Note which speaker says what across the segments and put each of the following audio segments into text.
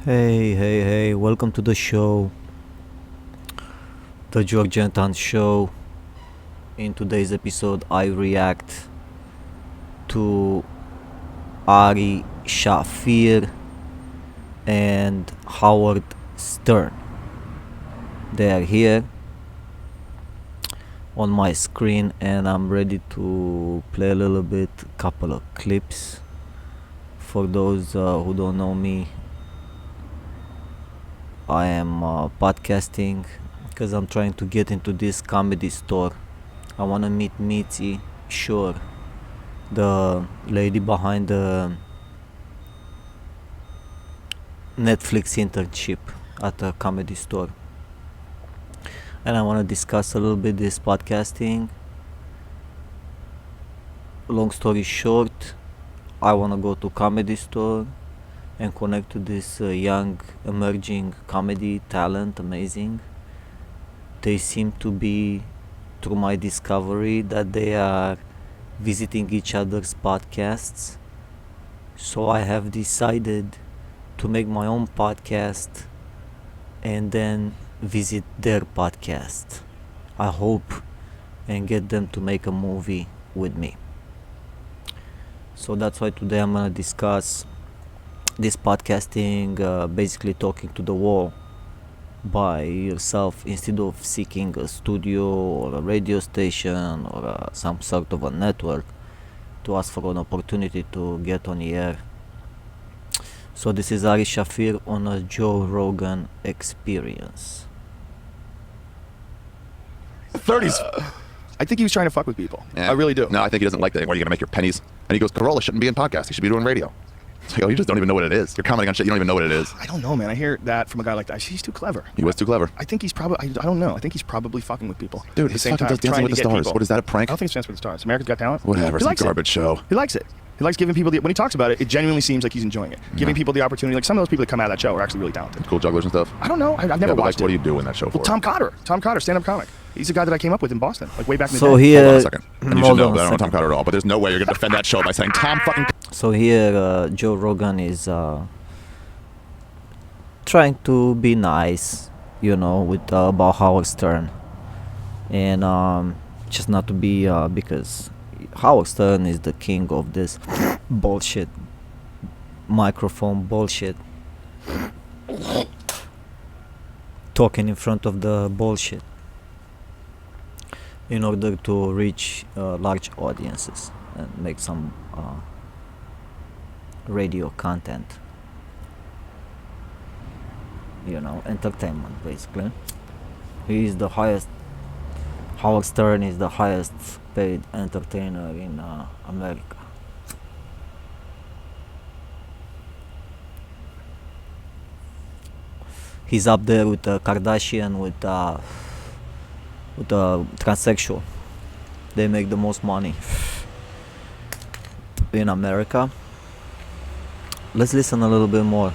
Speaker 1: Hey, welcome to the show, the George Anton show. In today's episode, I react to Ari Shaffir and Howard Stern. They are here on my screen, and I'm ready to play a little bit, couple of clips. For those who don't know me, I am podcasting because I'm trying to get into this comedy store. I want to meet Mitzi Shore, the lady behind the Netflix internship at a comedy store. And I want to discuss a little bit this podcasting. Long story short, I want to go to comedy store and connect to this young emerging comedy talent. Amazing. They seem to be, through my discovery, that they are visiting each other's podcasts. So I have decided to make my own podcast and then visit their podcast. I hope and get them to make a movie with me. So that's why today I'm gonna discuss this podcasting, basically talking to the wall by yourself instead of seeking a studio or a radio station or some sort of a network to ask for an opportunity to get on the air. So this is Ari Shaffir on a Joe Rogan Experience.
Speaker 2: 30s. I think he was trying to fuck with people.
Speaker 3: Yeah.
Speaker 2: I really do.
Speaker 3: No, I think he doesn't like that. Where are you going to make your pennies? And he goes, Corolla shouldn't be in podcasts. He should be doing radio. It's like, oh, you just don't even know what it is. You're commenting on shit. You don't even know what it is.
Speaker 2: I don't know, man. I hear that from a guy like that. He's too clever.
Speaker 3: He was too clever.
Speaker 2: I think he's probably, I don't know. I think he's probably fucking with people.
Speaker 3: Dude,
Speaker 2: at the
Speaker 3: he
Speaker 2: same
Speaker 3: fucking
Speaker 2: time,
Speaker 3: does Dancing
Speaker 2: trying
Speaker 3: with
Speaker 2: to
Speaker 3: the
Speaker 2: get
Speaker 3: Stars.
Speaker 2: people.
Speaker 3: What is that, a prank?
Speaker 2: I don't think it's Dancing with the Stars. America's Got Talent.
Speaker 3: Whatever,
Speaker 2: He
Speaker 3: some
Speaker 2: likes
Speaker 3: garbage show.
Speaker 2: He likes it. He likes giving people when he talks about it, it genuinely seems like he's enjoying it. Giving people the opportunity. Like some of those people that come out of that show are actually really talented.
Speaker 3: Cool jugglers and stuff.
Speaker 2: I don't know. I've never
Speaker 3: Yeah, but
Speaker 2: watched
Speaker 3: like, what do
Speaker 2: it.
Speaker 3: you do in that show for?
Speaker 2: Well, Tom Cotter, stand-up comic. He's the guy that I came up with in Boston, like way back in the
Speaker 1: So
Speaker 2: day.
Speaker 1: here,
Speaker 3: Hold on a second. And you should
Speaker 1: hold
Speaker 3: know
Speaker 1: on
Speaker 3: that I
Speaker 1: a
Speaker 3: don't know Tom
Speaker 1: second.
Speaker 3: Cotter at all, but there's no way you're going to defend that show by saying Tom fucking...
Speaker 1: So here, Joe Rogan is trying to be nice, with about Howard Stern, and just not to be because Howard Stern is the king of this bullshit, microphone bullshit, talking in front of the bullshit in order to reach large audiences and make some radio content, entertainment basically. Howard Stern is the highest paid entertainer in America. He's up there with Kardashian, with transsexual. They make the most money in America. Let's listen a little bit more.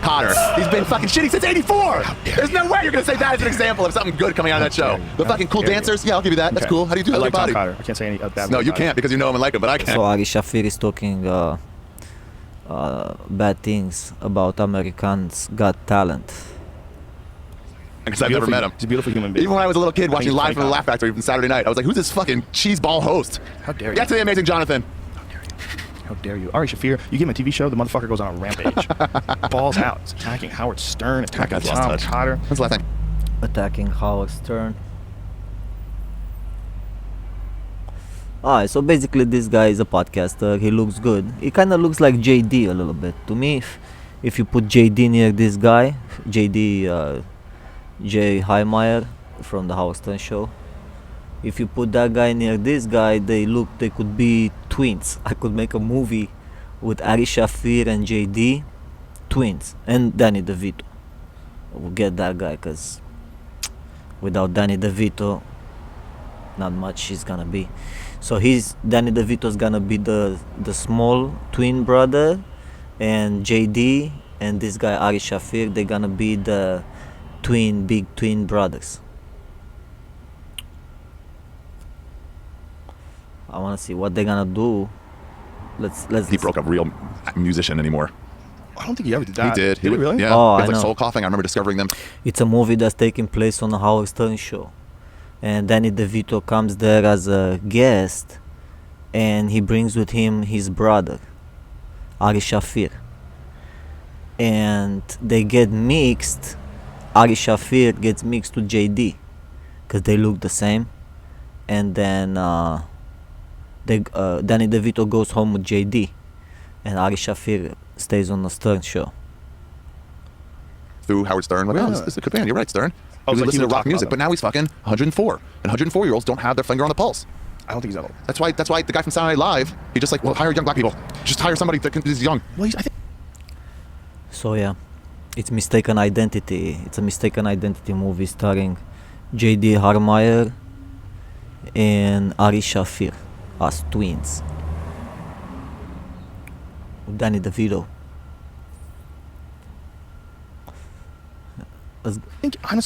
Speaker 3: Cotter. He's been fucking shitty since 84. There's no way you're going to say that as an example of something good coming out of that show. The fucking cool dancers. Yeah, I'll give you that. That's cool. How do you do
Speaker 2: I
Speaker 3: that
Speaker 2: like
Speaker 3: with
Speaker 2: Tom
Speaker 3: your body?
Speaker 2: Cotter. I can't say any bad
Speaker 3: No,
Speaker 2: words
Speaker 3: you
Speaker 2: about
Speaker 3: can't
Speaker 2: it.
Speaker 3: because you know him and like him, but I
Speaker 1: So
Speaker 3: can.
Speaker 1: Ari Shaffir is talking bad things about Americans Got Talent.
Speaker 3: Because I've never met him.
Speaker 2: He's a beautiful human being.
Speaker 3: Even when I was a little kid watching
Speaker 2: he's
Speaker 3: Live
Speaker 2: funny
Speaker 3: from the
Speaker 2: guy.
Speaker 3: Laugh Factory from Saturday night, I was like, who's this fucking cheeseball host?
Speaker 2: How dare you?
Speaker 3: That's the amazing Jonathan.
Speaker 2: How dare you? Ari Shaffir, you give him a TV show, the motherfucker goes on a rampage. Balls out. It's attacking Howard Stern, attacking
Speaker 3: That guy's lost
Speaker 2: Tom
Speaker 3: touch.
Speaker 2: Cotter.
Speaker 3: When's the last time?
Speaker 1: Attacking Howard Stern. Alright, so basically this guy is a podcaster. He looks good. He kind of looks like JD a little bit. To me, if you put JD near this guy, JD, Jay Heimeyer from the Howard Stern show, if you put that guy near this guy, they could be twins. I could make a movie with Ari Shaffir and JD, twins, and Danny DeVito. We'll get that guy, because without Danny DeVito, not much is gonna be. So Danny DeVito's gonna be the small twin brother, and JD and this guy Ari Shaffir, they're gonna be the big twin brothers. I wanna see what they're gonna do. Let's
Speaker 3: He broke a real musician anymore.
Speaker 2: I don't think he ever did
Speaker 3: He
Speaker 2: that.
Speaker 3: did.
Speaker 2: Did he really?
Speaker 3: Yeah.
Speaker 1: Oh,
Speaker 3: He
Speaker 1: I
Speaker 3: has like
Speaker 1: know.
Speaker 3: soul coughing. I remember discovering them.
Speaker 1: It's a movie that's taking place on a Howard Stern show, and Danny DeVito comes there as a guest, and he brings with him his brother, Ari Shaffir, and they get mixed. Ari Shaffir gets mixed to JD, because they look the same, and then Danny DeVito goes home with JD, and Ari Shaffir stays on the Stern show.
Speaker 3: Through Howard Stern. Like, oh,
Speaker 2: Really?
Speaker 3: this is a good band. You're right, Stern.
Speaker 2: Oh,
Speaker 3: He
Speaker 2: so
Speaker 3: would
Speaker 2: he
Speaker 3: listen to
Speaker 2: would
Speaker 3: rock
Speaker 2: talk about
Speaker 3: music,
Speaker 2: them.
Speaker 3: but now he's fucking 104. And 104-year-olds don't have their finger on the pulse.
Speaker 2: I don't think he's that old.
Speaker 3: That's why the guy from Saturday Night Live, he just like, well, hire young black people. Just hire somebody that is young.
Speaker 2: Well, I think
Speaker 1: So yeah, it's Mistaken Identity. It's a Mistaken Identity movie starring J.D. Harmeyer and Ari Shaffir as twins. With Danny DeVito.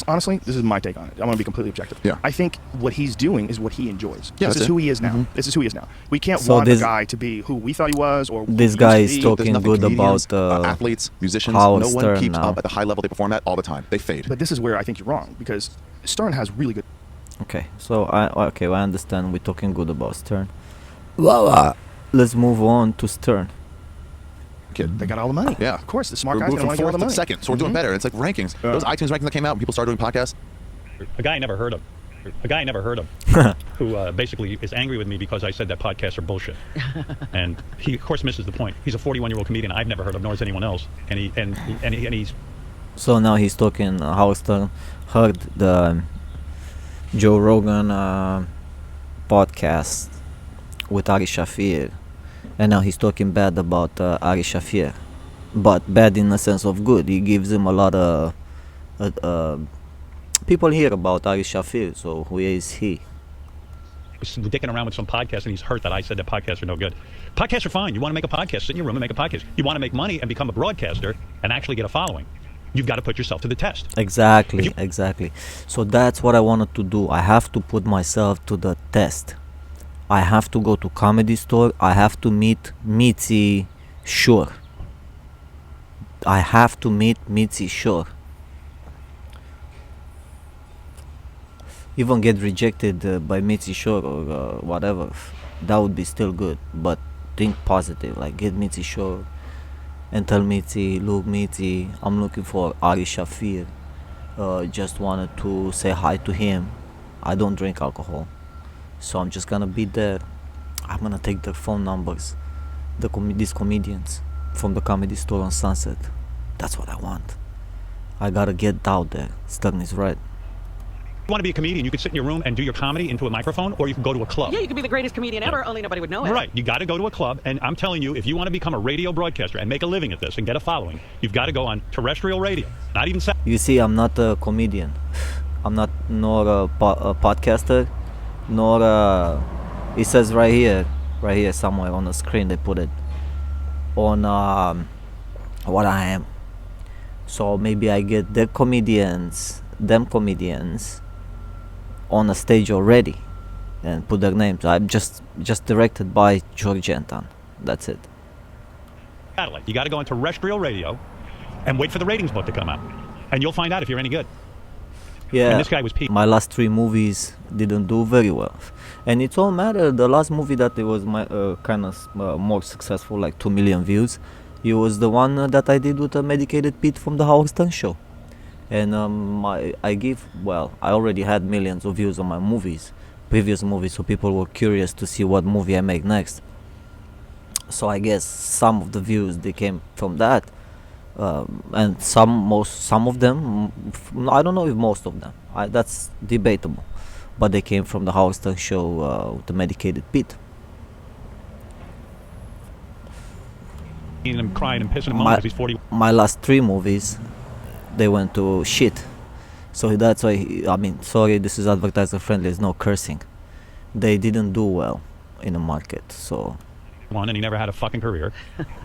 Speaker 2: honestly, this is my take on it. I'm going to be completely objective.
Speaker 3: Yeah.
Speaker 2: I think what he's doing is what he enjoys.
Speaker 3: Yeah,
Speaker 2: This
Speaker 3: that's
Speaker 2: is
Speaker 3: it.
Speaker 2: who he is now. This is who he is now. We can't
Speaker 1: So
Speaker 2: want a
Speaker 1: this-
Speaker 2: guy to be who we thought he was or who
Speaker 1: This
Speaker 2: he
Speaker 1: guy
Speaker 2: used
Speaker 1: is
Speaker 2: to be.
Speaker 1: talking
Speaker 3: There's nothing
Speaker 1: good
Speaker 3: comedians,
Speaker 1: about
Speaker 3: athletes, musicians.
Speaker 1: Howard
Speaker 3: No one
Speaker 1: Stern
Speaker 3: keeps
Speaker 1: now.
Speaker 3: up at the high level they perform at all the time. They fade.
Speaker 2: But this is where I think you're wrong because Stern has really good.
Speaker 1: Okay, so I understand we're talking good about Stern. Let's move on to Stern.
Speaker 3: Kid.
Speaker 2: They got all the money.
Speaker 3: Yeah.
Speaker 2: Of course, the smart
Speaker 3: We're
Speaker 2: guys
Speaker 3: moved
Speaker 2: don't
Speaker 3: from
Speaker 2: want to get all
Speaker 3: fourth
Speaker 2: the
Speaker 3: to
Speaker 2: money.
Speaker 3: second, so we're doing
Speaker 2: Mhm.
Speaker 3: better. It's like rankings.
Speaker 2: Yeah.
Speaker 3: Those iTunes rankings that came out when people started doing podcasts.
Speaker 4: A guy I never heard of. A guy I never heard of, who basically is angry with me because I said that podcasts are bullshit, and he of course misses the point. He's a 41-year-old comedian I've never heard of, nor has anyone else, and he's
Speaker 1: So now he's talking. Howard Stern heard the Joe Rogan podcast with Ari Shaffir, and now he's talking bad about Ari Shaffir, but bad in the sense of good. He gives him a lot of people hear about Ari Shaffir. So who is he?
Speaker 4: was dicking around with some podcast, and he's hurt that I said that podcasts are no good. Podcasts are fine. You want to make a podcast, sit in your room and make a podcast. You want to make money and become a broadcaster and actually get a following. You've got to put yourself to the test.
Speaker 1: Exactly. So that's what I wanted to do. I have to put myself to the test. I have to go to Comedy Store. I have to meet Mitzi Shore. I have to meet Mitzi Shore. Even get rejected by Mitzi Shore or whatever, that would be still good. But think positive, like get Mitzi Shore and tell Mitzi, look Mitzi, I'm looking for Ari Shaffir. Just wanted to say hi to him. I don't drink alcohol, so I'm just gonna be there. I'm gonna take their phone numbers, these comedians from the Comedy Store on Sunset. That's what I want. I gotta get out there. Stern is right.
Speaker 4: You want to be a comedian, you could sit in your room and do your comedy into a microphone, or you can go to a club.
Speaker 5: Yeah, you could be the greatest comedian ever, only nobody would know it.
Speaker 4: Right. You got to go to a club, and I'm telling you, if you want to become a radio broadcaster and make a living at this and get a following, you've got to go on terrestrial radio, not even
Speaker 1: You see, I'm not a comedian. I'm not nor a podcaster, nor it says right here somewhere on the screen they put it on what I am. So maybe I get them comedians on a stage already and put their names. I'm just directed by George Anton. That's it.
Speaker 4: satellite. You got to go on terrestrial radio and wait for the ratings book to come out, and you'll find out if you're any good.
Speaker 1: Yeah,
Speaker 4: And this guy was peak.
Speaker 1: my last 3 movies didn't do very well, and it all matter. The last movie that it was my kind of more successful, like 2 million views, it was the one that I did with a Medicated Pete from the Howard Stern show. And I already had millions of views on my previous movies, so people were curious to see what movie I make next. So I guess some of the views they came from that, and some of them, I don't know if most of them, that's debatable, but they came from the Howard Stern show with the Medicated Pete.
Speaker 4: And him crying and pissing him off because he's 40.
Speaker 1: My last 3 movies, they went to shit. So that's why, sorry, this is advertiser friendly, there's no cursing. They didn't do well in the market, so.
Speaker 4: And he never had a fucking career.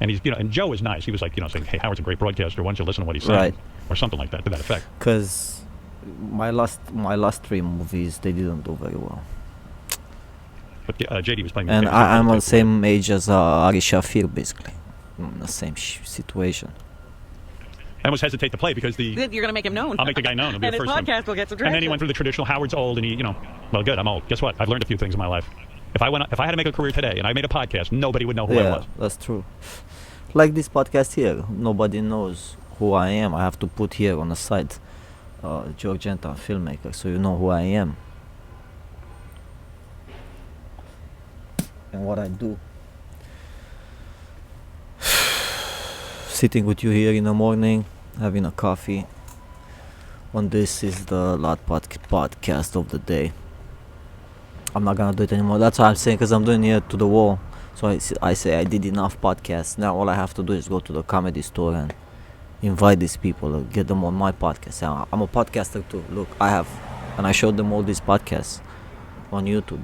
Speaker 4: And he's, and Joe was nice. He was like, saying, "Hey, Howard's a great broadcaster. Why don't you listen to what he's saying?"
Speaker 1: Right.
Speaker 4: Or something like that, to that effect.
Speaker 1: Because my last 3 movies, they didn't do very well.
Speaker 4: But JD was playing.
Speaker 1: And I'm on the same age as Ari Shaffir, basically. In the same situation.
Speaker 4: I almost hesitate to play because
Speaker 5: You're going to make him known.
Speaker 4: I'll make the guy known. He'll be
Speaker 5: And
Speaker 4: the
Speaker 5: his
Speaker 4: first one.
Speaker 5: podcast will get some
Speaker 4: And
Speaker 5: traction.
Speaker 4: then he went through the traditional Howard's old, and he, well, good, I'm old. Guess what? I've learned a few things in my life. If I had to make a career today and I made a podcast, nobody would know who I
Speaker 1: Yeah,
Speaker 4: was.
Speaker 1: that's true. Like this podcast here, nobody knows who I am. I have to put here on the side, George Anton, filmmaker, so you know who I am and what I do. Sitting with you here in the morning, having a coffee. And this is the last podcast of the day. I'm not gonna do it anymore. That's what I'm saying, because I'm doing it to the wall. So I say I did enough podcasts. Now all I have to do is go to the comedy store and invite these people, get them on my podcast. I'm a podcaster too. Look, I have, and I showed them all these podcasts on YouTube.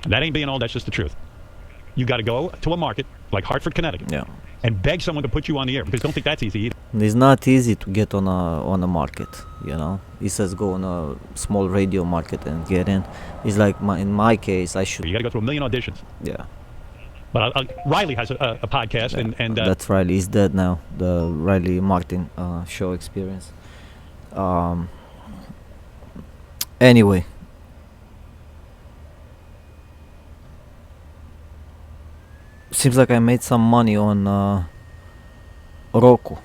Speaker 4: That ain't being old, that's just the truth. You got to go to a market like Hartford, Connecticut,
Speaker 1: Yeah,
Speaker 4: and beg someone to put you on the air, because don't think that's easy either.
Speaker 1: it's not easy to get on a market. You know, it says go on a small radio market and get in. It's like in my case, I should.
Speaker 4: You got to go through a million auditions.
Speaker 1: Yeah.
Speaker 4: But Riley has a podcast, and
Speaker 1: That's Riley. He's dead now. The Riley Martin show experience. Anyway. Seems like I made some money on Roku.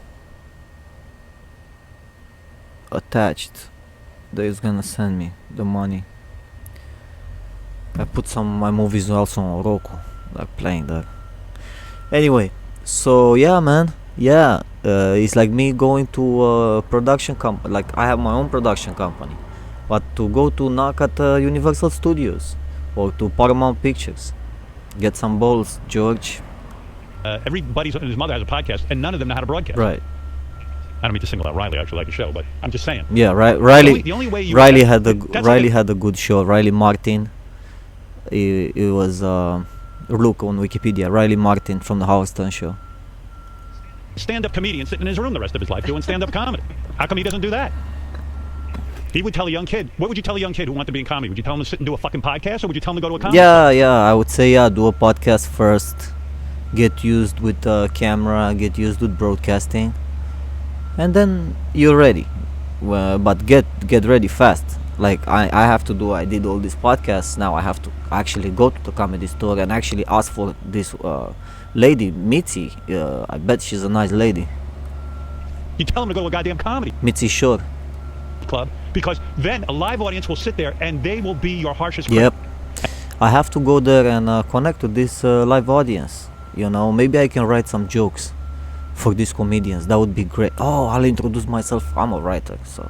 Speaker 1: Attached. They're gonna send me the money. I put some of my movies also on Roku. Like playing there. Anyway, so yeah, man. Yeah, it's like me going to a production company. Like I have my own production company, but to go to knock at Universal Studios or to Paramount Pictures, get some balls, George.
Speaker 4: everybody's his mother has a podcast, and none of them know how to broadcast.
Speaker 1: Right.
Speaker 4: I don't mean to single out Riley. I actually like the show, but I'm just saying.
Speaker 1: Yeah. Right. Riley.
Speaker 4: The only way you
Speaker 1: Riley
Speaker 4: that's
Speaker 1: had a good show. Riley Martin. It was look on Wikipedia. Riley Martin from the Howard Stern Show.
Speaker 4: stand-up comedian sitting in his room the rest of his life doing stand-up comedy. How come he doesn't do that? He would tell a young kid. What would you tell a young kid who wanted to be in comedy? Would you tell him to sit and do a fucking podcast, or would you tell him to go to a comedy?
Speaker 1: Yeah. I would say do a podcast first. Get used with the camera. Get used with broadcasting, and then you're ready. But get ready fast. Like I have to do. I did all these podcasts. Now I have to actually go to the comedy store and actually ask for this lady, Mitzi. I bet she's a nice lady.
Speaker 4: You tell him to go to a goddamn comedy
Speaker 1: Mitzi Shore.
Speaker 4: club, because then a live audience will sit there and they will be your harshest critic.
Speaker 1: Yep. I have to go there and connect to this live audience. You know, maybe I can write some jokes for these comedians. That would be great. Oh, I'll introduce myself. I'm a writer, so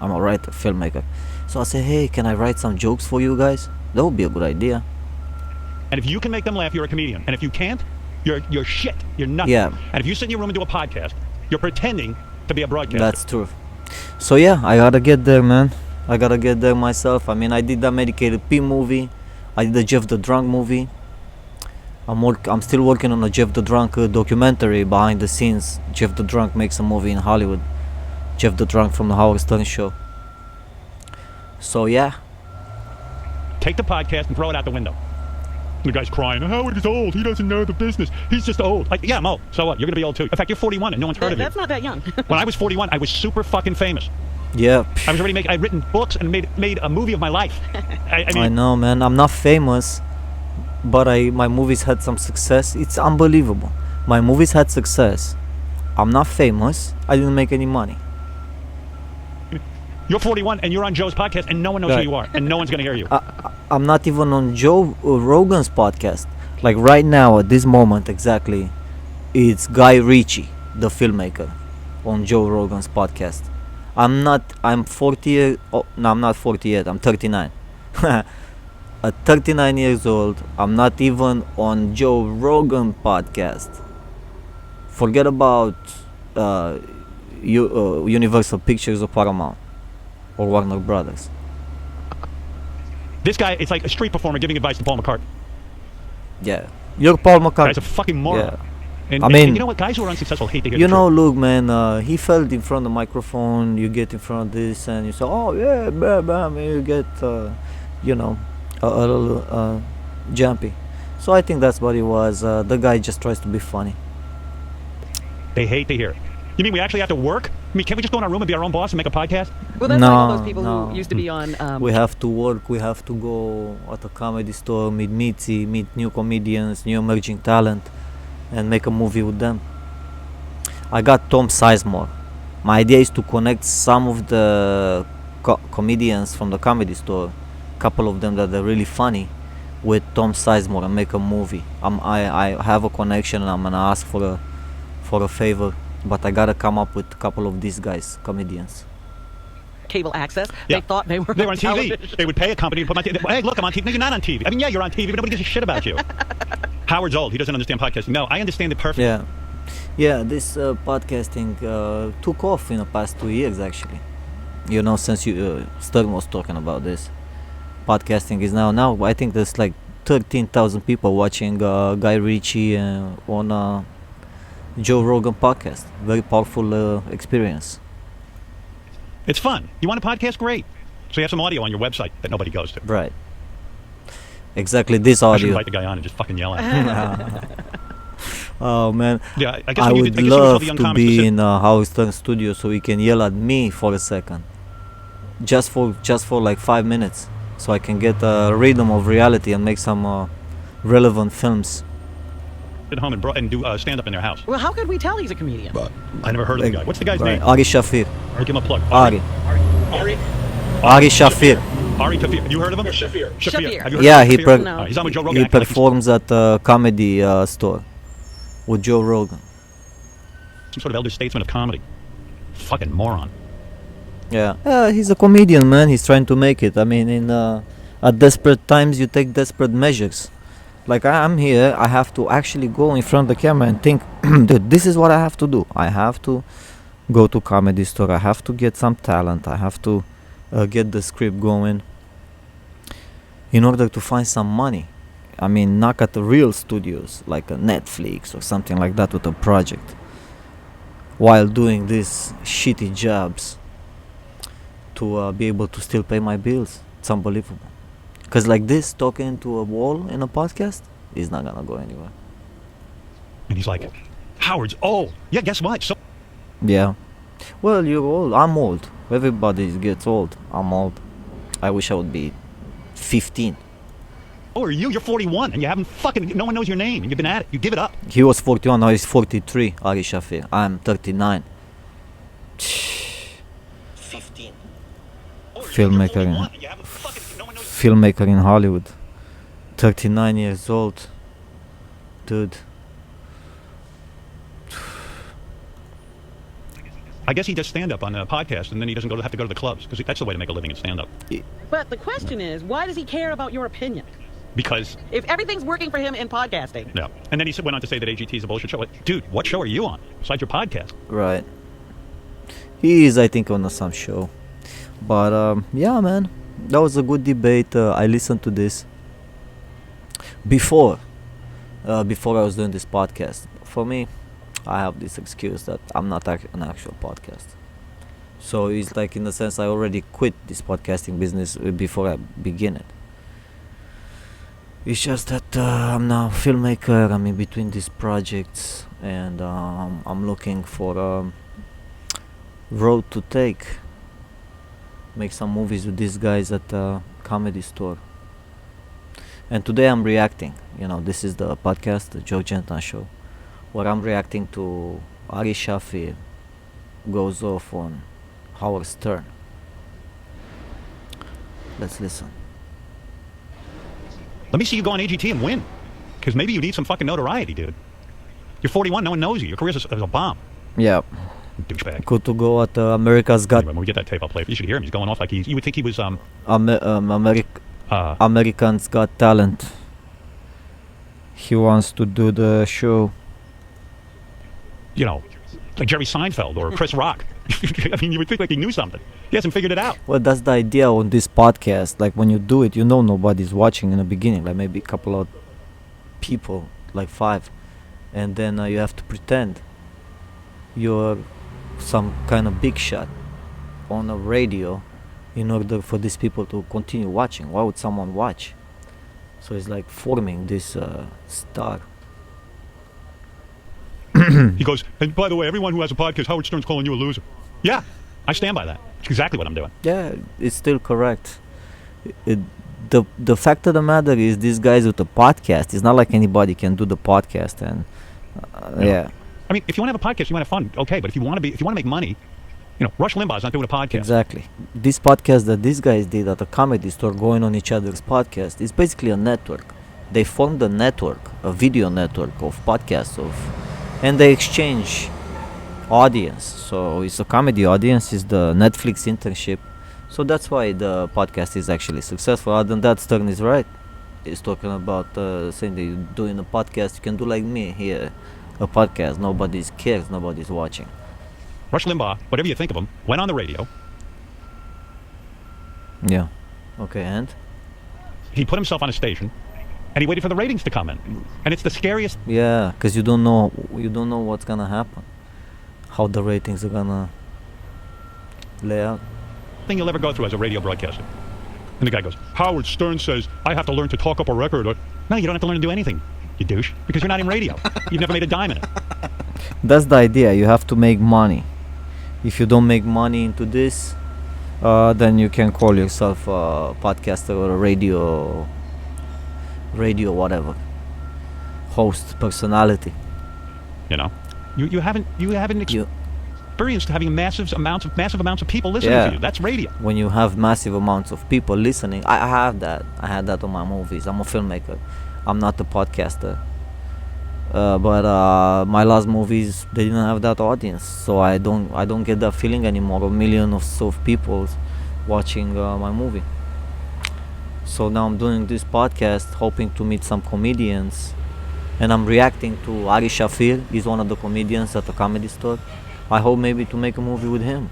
Speaker 1: I'm a writer, filmmaker. So I say, hey, can I write some jokes for you guys? That would be a good idea.
Speaker 4: And if you can make them laugh, you're a comedian. And if you can't, you're shit. You're nothing.
Speaker 1: Yeah.
Speaker 4: And if you sit in your room and do a podcast, you're pretending to be a broadcaster.
Speaker 1: That's true. So yeah, I gotta get there, man. I gotta get there myself. I mean, I did the Medicated P movie. I did the Jeff the Drunk movie. I'm still working on a Jeff the Drunk documentary behind the scenes. Jeff the Drunk makes a movie in Hollywood. Jeff the Drunk from the Howard Stern Show. So yeah.
Speaker 4: Take the podcast and throw it out the window. The guy's crying, Howard is old, he doesn't know the business, he's just old. Like, yeah, I'm old, so what? You're gonna be old too. In fact, you're 41 and no one's heard of you.
Speaker 5: That's not that young.
Speaker 4: When I was 41, I was super fucking famous.
Speaker 1: Yeah.
Speaker 4: I was already I'd written books and made a movie of my life. I
Speaker 1: I
Speaker 4: mean,
Speaker 1: know, man. I'm not famous, but my movies had some success. It's unbelievable. My movies had success. I'm not famous. I didn't make any money.
Speaker 4: you're 41 and you're on Joe's podcast and no one knows
Speaker 1: Right.
Speaker 4: who you are and no one's gonna hear you.
Speaker 1: I'm not even on Joe Rogan's podcast. Like right now, at this moment exactly, it's Guy Ritchie, the filmmaker, on Joe Rogan's podcast. I'm 40 oh, no, I'm not 40 yet. I'm 39. At 39 years old, I'm not even on Joe Rogan podcast. Forget about Universal Pictures or Paramount or Warner Brothers.
Speaker 4: This guy, it's like a street performer giving advice to Paul McCartney.
Speaker 1: Yeah, you're Paul McCartney.
Speaker 4: Guy's a fucking moron.
Speaker 1: Yeah.
Speaker 4: And,
Speaker 1: I
Speaker 4: and
Speaker 1: mean-
Speaker 4: you know what? Guys who are unsuccessful hate to hear
Speaker 1: You
Speaker 4: the
Speaker 1: know,
Speaker 4: truth.
Speaker 1: look, man, he fell in front of the microphone. You get in front of this, and you say, "Oh yeah, bam, bam," and you get, you know, a little jumpy. So I think that's what it was. The guy just tries to be funny.
Speaker 4: They hate to hear it. You mean we actually have to work? I mean, can't we just go in our room and be our own boss and make a podcast?
Speaker 5: Well, that's like all
Speaker 1: No,
Speaker 5: those people
Speaker 1: no.
Speaker 5: who used to be on.
Speaker 1: We have to work. We have to go at a comedy store, meet Mitzi, meet new comedians, new emerging talent, and make a movie with them. I got Tom Sizemore. My idea is to connect some of the comedians from the comedy store, couple of them that are really funny, with Tom Sizemore and make a movie. I have a connection and I'm gonna ask for a favor, but I gotta come up with a couple of these guys, comedians.
Speaker 5: Cable access.
Speaker 4: Yeah.
Speaker 5: They thought they were
Speaker 4: on TV.
Speaker 5: television.
Speaker 4: They would pay a company to put my TV. Hey, look, I'm on TV. No, you're not on TV. I mean, yeah, you're on TV, but nobody gives a shit about you. Howard's old. He doesn't understand podcasting. No, I understand it perfectly.
Speaker 1: Yeah, this podcasting took off in the past 2 years actually. You know, since Stern was talking about this, podcasting is now I think there's like 13,000 people watching Guy Ritchie on Joe Rogan podcast. Very powerful experience.
Speaker 4: It's fun. You want a podcast? Great. So you have some audio on your website that nobody goes to.
Speaker 1: Right. Exactly this
Speaker 4: I should
Speaker 1: audio.
Speaker 4: invite the guy on and just fucking yell at him.
Speaker 1: Oh man,
Speaker 4: Yeah, I guess
Speaker 1: I
Speaker 4: when
Speaker 1: would
Speaker 4: you tell
Speaker 1: love
Speaker 4: the young
Speaker 1: to
Speaker 4: comics to
Speaker 1: be
Speaker 4: sit-
Speaker 1: in Howard Stern studio so he can yell at me for a second, just for like 5 minutes, so I can get a rhythm of reality and make some relevant films.
Speaker 4: at home and do stand-up in their house.
Speaker 5: Well, how could we tell he's a comedian?
Speaker 4: I never heard of the guy. What's the guy's
Speaker 1: Right.
Speaker 4: name?
Speaker 1: Ari Shaffir.
Speaker 4: Or give him a plug.
Speaker 1: Ari Shaffir.
Speaker 4: Ari Shaffir. You heard of him?
Speaker 5: Shaffir.
Speaker 4: Have you heard
Speaker 1: Yeah,
Speaker 4: of
Speaker 1: he
Speaker 4: Shaffir?
Speaker 5: No.
Speaker 4: He's on with Joe Rogan.
Speaker 1: he
Speaker 4: acting like he's
Speaker 1: performs at a comedy store with Joe Rogan.
Speaker 4: some sort of elder statesman of comedy. Fucking moron.
Speaker 1: Yeah, he's a comedian, man. He's trying to make it. I mean, at desperate times, you take desperate measures. Like I'm here, I have to actually go in front of the camera and think, dude, this is what I have to do. I have to go to comedy store. I have to get some talent. I have to get the script going in order to find some money. I mean, knock at the real studios like a Netflix or something like that with a project, while doing these shitty jobs to be able to still pay my bills. It's unbelievable. Because like this, talking to a wall in a podcast is not gonna go anywhere.
Speaker 4: And he's like, Howard's old. Yeah, guess what? So
Speaker 1: Yeah. Well, you're old. I'm old. Everybody gets old. I'm old. I wish I would be 15.
Speaker 4: are you? You're 41 and you haven't fucking, no one knows your name and you've been at it. You give it up.
Speaker 1: He was 41, now he's 43, Ari Shaffir. I'm 39.
Speaker 3: 15.
Speaker 1: Filmmaker in, filmmaker in Hollywood. 39 years old. Dude.
Speaker 4: I guess he does stand-up on a podcast and then he doesn't have to go to the clubs because that's the way to make a living in stand-up.
Speaker 5: But the question is, why does he care about your opinion?
Speaker 4: Because,
Speaker 5: If everything's working for him in podcasting.
Speaker 4: yeah. And then he went on to say that AGT is a bullshit show. Like, dude, what show are you on besides your podcast?
Speaker 1: Right. He is, I think, on some show. But yeah, man, that was a good debate. I listened to this before I was doing this podcast. For me, I have this excuse that I'm not an actual podcast. So it's like, in the sense, I already quit this podcasting business before I begin it. It's just that I'm now a filmmaker. I'm in between these projects, and I'm looking for a road to take. Make some movies with these guys at a comedy store. And today I'm reacting. You know, this is the podcast, the Joe Genton Show, where I'm reacting to Ari Shaffir goes off on Howard Stern. Let's listen.
Speaker 4: Let me see you go on AGT and win. Because maybe you need some fucking notoriety, dude. You're 41, no one knows you. Your career's a bomb.
Speaker 1: Yeah,
Speaker 4: Douchebag.
Speaker 1: good to go at America's Got
Speaker 4: Anyway, when we get that tape, I'll play it. You should hear him. He's going off like you would think he was,
Speaker 1: Americans Got Talent. He wants to do the show.
Speaker 4: you know, like Jerry Seinfeld or Chris Rock. I mean, you would think like he knew something. He hasn't figured it out.
Speaker 1: Well, that's the idea on this podcast. Like, when you do it, you know nobody's watching in the beginning. Like, maybe a couple of people, like 5. And then you have to pretend you're some kind of big shot on a radio in order for these people to continue watching. Why would someone watch? So it's like forming this star.
Speaker 4: He goes, and by the way, everyone who has a podcast, Howard Stern's calling you a loser. Yeah, I stand by that. It's exactly what I'm doing.
Speaker 1: Yeah, it's still correct. The fact of the matter is, these guys with the podcast, it's not like anybody can do the podcast, and yeah,
Speaker 4: I mean, if you want to have a podcast, you want to have fun, okay. But if you want to make money, Rush Limbaugh's not doing a podcast.
Speaker 1: exactly. This podcast that these guys did at a comedy store, going on each other's podcast, is basically a network. They formed a network, a video network of podcasts and they exchange audience. So it's a comedy audience, it's the Netflix internship. So that's why the podcast is actually successful. Other than that, Stern is right. He's talking about saying that you're doing a podcast, you can do like me here, a podcast. Nobody cares, nobody's watching.
Speaker 4: Rush Limbaugh, whatever you think of him, went on the radio.
Speaker 1: Yeah. Okay, and?
Speaker 4: He put himself on a station, and he waited for the ratings to come in. And it's the scariest
Speaker 1: Yeah, because you don't know what's gonna happen, how the ratings are gonna lay out.
Speaker 4: thing you'll ever go through as a radio broadcaster. And the guy goes, Howard Stern says I have to learn to talk up a record. No, you don't have to learn to do anything, you douche, because you're not in radio. You've never made a dime in it.
Speaker 1: That's the idea. You have to make money. If you don't make money into this, then you can call yourself a podcaster or a radio whatever, host, personality.
Speaker 4: You haven't experienced having massive amounts of people listening
Speaker 1: Yeah.
Speaker 4: to you. That's radio.
Speaker 1: When you have massive amounts of people listening, I have that. I had that on my movies. I'm a filmmaker. I'm not a podcaster. But my last movies, they didn't have that audience, so I don't get that feeling anymore of millions of people watching my movie. So now I'm doing this podcast, hoping to meet some comedians, and I'm reacting to Ari Shaffir. He's one of the comedians at the comedy store. I hope maybe to make a movie with him.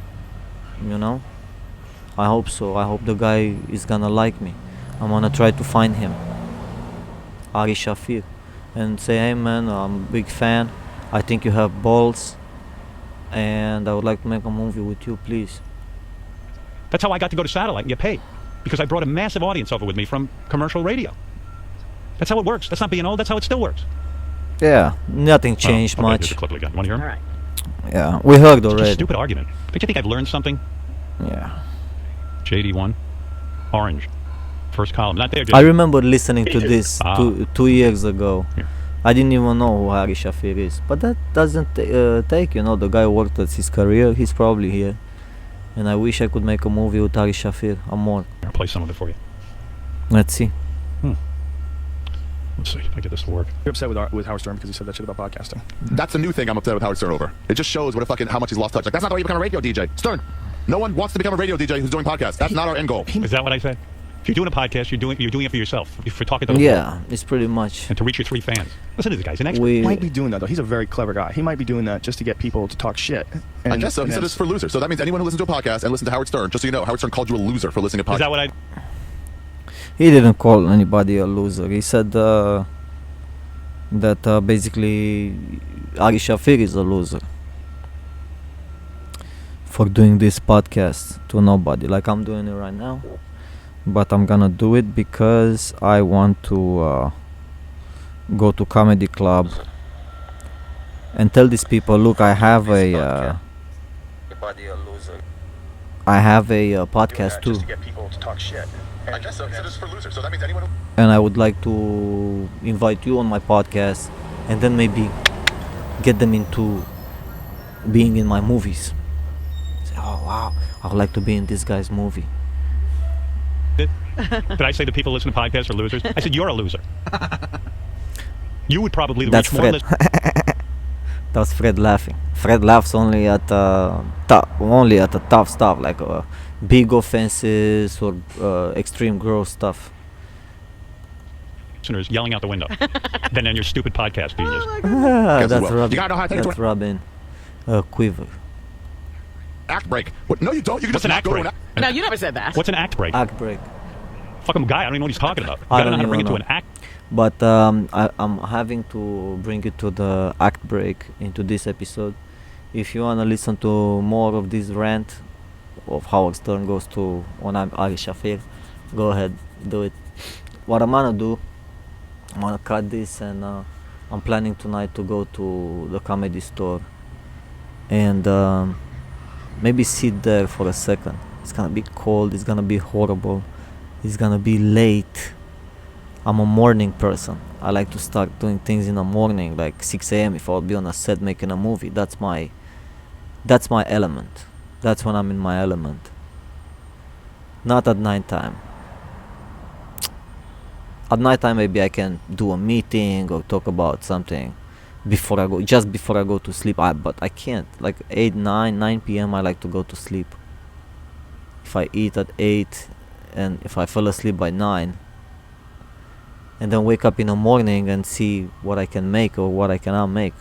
Speaker 1: I hope so. I hope the guy is gonna like me. I'm gonna try to find him, Ari Shaffir, and say, hey man, I'm a big fan, I think you have balls, and I would like to make a movie with you, please.
Speaker 4: That's how I got to go to satellite and get paid, because I brought a massive audience over with me from commercial radio. That's how it works. That's not being old. That's how it still works.
Speaker 1: Yeah, nothing changed
Speaker 4: Oh, okay,
Speaker 1: much.
Speaker 4: There's a clip again. You want to hear
Speaker 5: All
Speaker 4: him?
Speaker 5: right.
Speaker 1: Yeah, we heard
Speaker 4: Such a
Speaker 1: already.
Speaker 4: stupid argument. Don't you think I've learned something?
Speaker 1: Yeah,
Speaker 4: JD1, orange, first column. Not there,
Speaker 1: I remember listening to this
Speaker 4: Ah.
Speaker 1: 2 years ago.
Speaker 4: Yeah.
Speaker 1: I didn't even know who Ari Shaffir is, but that doesn't take, the guy worked at his career. He's probably here, and I wish I could make a movie with Ari Shaffir. I'm more.
Speaker 4: I'll play some of it for you.
Speaker 1: Let's see.
Speaker 4: Let's see if I get this to work.
Speaker 2: You're upset with Howard Stern because he said that shit about podcasting.
Speaker 3: That's a new thing I'm upset with Howard Stern over. It just shows how much he's lost touch. Like, that's not the way you become a radio DJ. Stern, no one wants to become a radio DJ who's doing podcasts. That's not our end goal.
Speaker 4: Is that what I said? If you're doing a podcast, you're doing it for yourself. If you're talking to the
Speaker 1: Yeah, it's pretty much.
Speaker 4: and to reach your 3 fans. Listen to this guy. He's an expert.
Speaker 1: We
Speaker 2: He might be doing that though. He's a very clever guy. He might be doing that just to get people to talk shit.
Speaker 3: I guess so. He
Speaker 2: and
Speaker 3: said
Speaker 2: then-
Speaker 3: it's for losers. So that means anyone who listens to a podcast and listens to Howard Stern, just so you know, Howard Stern called you a loser for listening to podcasts.
Speaker 4: Is that what I...
Speaker 1: He didn't call anybody a loser. He said that basically Ari Shaffir is a loser for doing this podcast to nobody, like I'm doing it right now. But I'm gonna do it because I want to go to comedy club and tell these people, look, I have a podcast too,
Speaker 2: get people to talk shit.
Speaker 3: I guess so. He said it's for losers. So that means anyone who...
Speaker 1: and I would like to invite you on my podcast, and then maybe get them into being in my movies. Say, oh wow, I would like to be in this guy's movie.
Speaker 4: Did I say that people listening to podcasts are losers? I said you're a loser. You would probably
Speaker 1: That's
Speaker 4: reach more
Speaker 1: Fred.
Speaker 4: listeners.
Speaker 1: That's Fred laughing. Fred laughs only at the tough stuff, like big offenses or extreme gross stuff.
Speaker 4: Yelling out the window than in your stupid podcast genius.
Speaker 3: Guess
Speaker 1: That's
Speaker 3: as well.
Speaker 1: Robin.
Speaker 3: You gotta know how to take it to
Speaker 1: That's Robin. Quiver.
Speaker 3: act break. What? No, you don't. You can
Speaker 4: What's
Speaker 3: just
Speaker 4: an
Speaker 3: not
Speaker 4: act
Speaker 3: go to
Speaker 4: break?
Speaker 3: an act.
Speaker 5: No, you never said that.
Speaker 4: What's an act break?
Speaker 1: Act break.
Speaker 4: Fucking guy, I don't even know what he's talking about. You
Speaker 1: I
Speaker 4: gotta know
Speaker 1: don't
Speaker 4: how to bring it
Speaker 1: even
Speaker 4: to
Speaker 1: know.
Speaker 4: an act.
Speaker 1: But I'm having to bring it to the act break into this episode. If you wanna listen to more of this rant of Howard Stern goes to on Ari Shaffir, go ahead, do it. What I'm gonna do, I'm gonna cut this and I'm planning tonight to go to the comedy store and maybe sit there for a second. It's gonna be cold, it's gonna be horrible, it's gonna be late. I'm a morning person. I like to start doing things in the morning, like 6 a.m. if I'll be on a set making a movie. That's my element. That's when I'm in my element. Not at nighttime. At nighttime maybe I can do a meeting or talk about something before I go to sleep. But I can't. Like 9 p.m. I like to go to sleep. If I eat at 8 and if I fall asleep by 9 and then wake up in the morning and see what I can make or what I cannot make,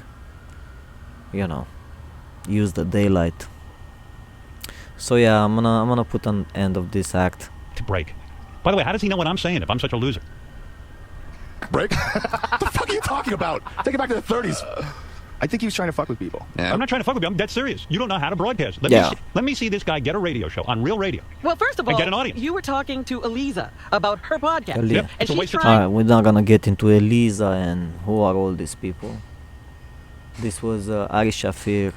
Speaker 1: use the daylight. So yeah, I'm gonna put an end of this act.
Speaker 4: To break. By the way, how does he know what I'm saying if I'm such a loser?
Speaker 3: Break? What the fuck are you talking about? Take it back to the 30s.
Speaker 2: I think he was trying to fuck with people.
Speaker 3: Yeah.
Speaker 4: I'm not trying to fuck with you. I'm dead serious. You don't know how to broadcast.
Speaker 1: Yeah.
Speaker 4: Let me see this guy get a radio show on real radio.
Speaker 5: Well, first of
Speaker 4: And
Speaker 5: all,
Speaker 4: get an audience.
Speaker 5: you were talking to Eliza about her podcast.
Speaker 1: Eli- Yep,
Speaker 5: And
Speaker 4: it's a
Speaker 5: she's
Speaker 4: waste of
Speaker 5: trying...
Speaker 1: Alright, we're not gonna get into Eliza and who are all these people. This was Ari Shaffir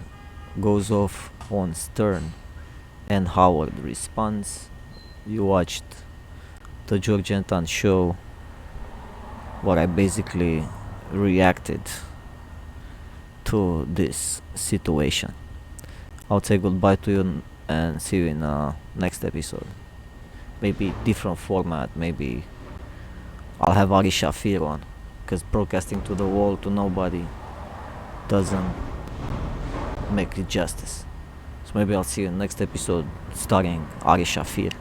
Speaker 1: goes off on Stern and Howard responds. You watched the George Anton show where I basically reacted to this situation. I'll say goodbye to you and see you in next episode. Maybe different format, maybe I'll have Ari Shaffir on, because broadcasting to the world, to nobody, doesn't make it justice. So maybe I'll see you in next episode starring Ari Shaffir.